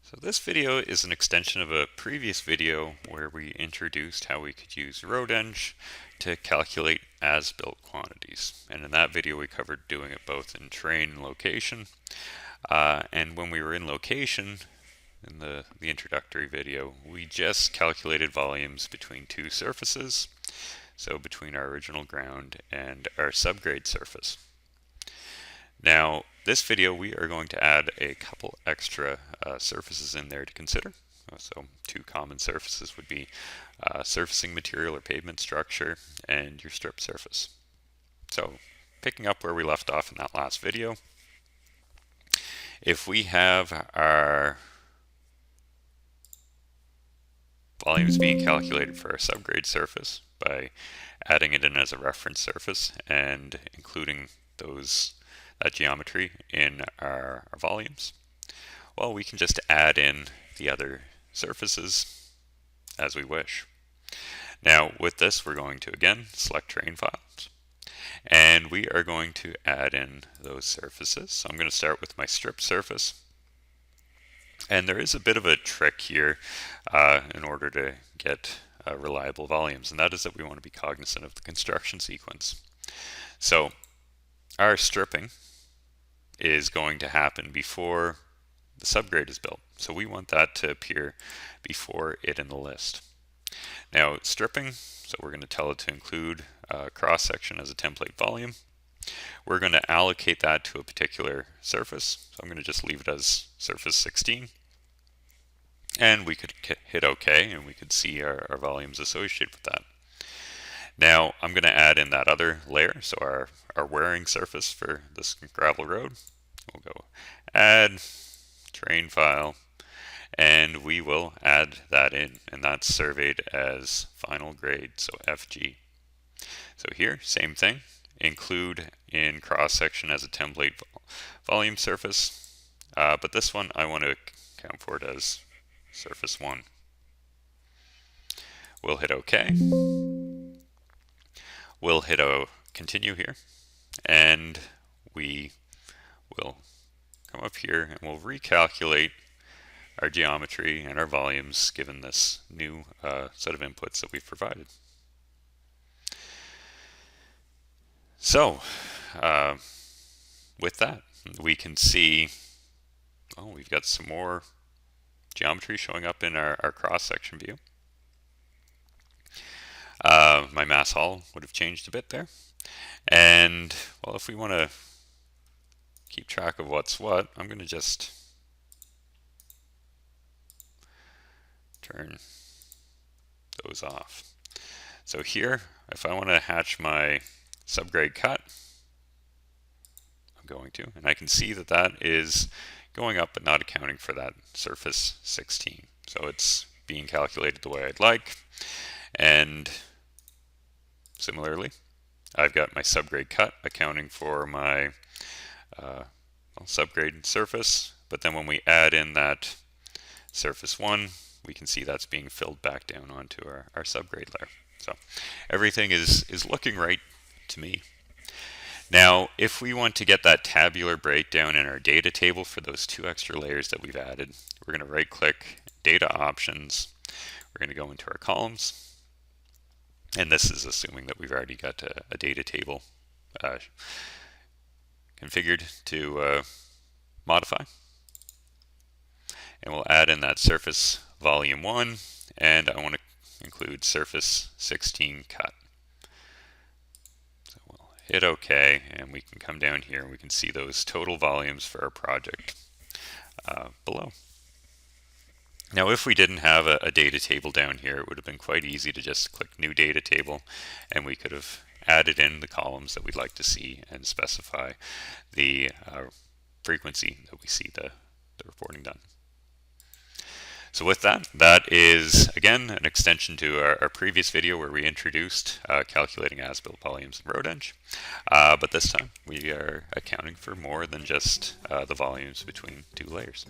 So this video is an extension of a previous video where we introduced how we could use RoadEng to calculate as-built quantities. And in that video we covered doing it both in terrain and location. And when we were in location, in the introductory video, we just calculated volumes between two surfaces, so between our original ground and our subgrade surface. Now, this video we are going to add a couple extra surfaces in there to consider. So two common surfaces would be surfacing material or pavement structure and your strip surface. So picking up where we left off in that last video, if we have our volumes being calculated for our subgrade surface by adding it in as a reference surface and including that geometry in our volumes, well, we can just add in the other surfaces as we wish. Now with this we're going to again select terrain files and we are going to add in those surfaces. So I'm going to start with my strip surface, and there is a bit of a trick here in order to get reliable volumes, and that is that we want to be cognizant of the construction sequence. So our stripping is going to happen before the subgrade is built. So we want that to appear before it in the list. Now stripping, so we're going to tell it to include cross-section as a template volume. We're going to allocate that to a particular surface. So I'm going to just leave it as surface 16. And we could hit OK, and we could see our volumes associated with that. Now I'm going to add in that other layer, so our wearing surface for this gravel road. We'll go add terrain file, and we will add that in, and that's surveyed as final grade, so FG. So here, same thing, include in cross-section as a template volume surface, but this one I want to count for it as surface 1. We'll hit OK. We'll hit continue here, and we will come up here and we'll recalculate our geometry and our volumes given this new set of inputs that we've provided. So with that, we can see, oh, we've got some more geometry showing up in our cross-section view. My mass haul would have changed a bit there. And, well, if we want to keep track of what's what, I'm going to just turn those off. So here, if I want to hatch my subgrade cut, I'm going to, and I can see that that is going up but not accounting for that surface 16. So it's being calculated the way I'd like. And similarly, I've got my subgrade cut accounting for my subgrade surface, but then when we add in that surface 1, we can see that's being filled back down onto our subgrade layer. So everything is looking right to me. Now, if we want to get that tabular breakdown in our data table for those two extra layers that we've added, we're going to right-click Data Options. We're going to go into our columns. And this is assuming that we've already got a data table configured to modify. And we'll add in that surface volume 1, and I want to include surface 16 cut. So we'll hit OK, and we can come down here and we can see those total volumes for our project below. Now if we didn't have a data table down here, it would have been quite easy to just click New Data Table, and we could have added in the columns that we'd like to see and specify the frequency that we see the reporting done. So with that, that is again an extension to our previous video where we introduced calculating as-built volumes in RoadEng, but this time we are accounting for more than just the volumes between two layers.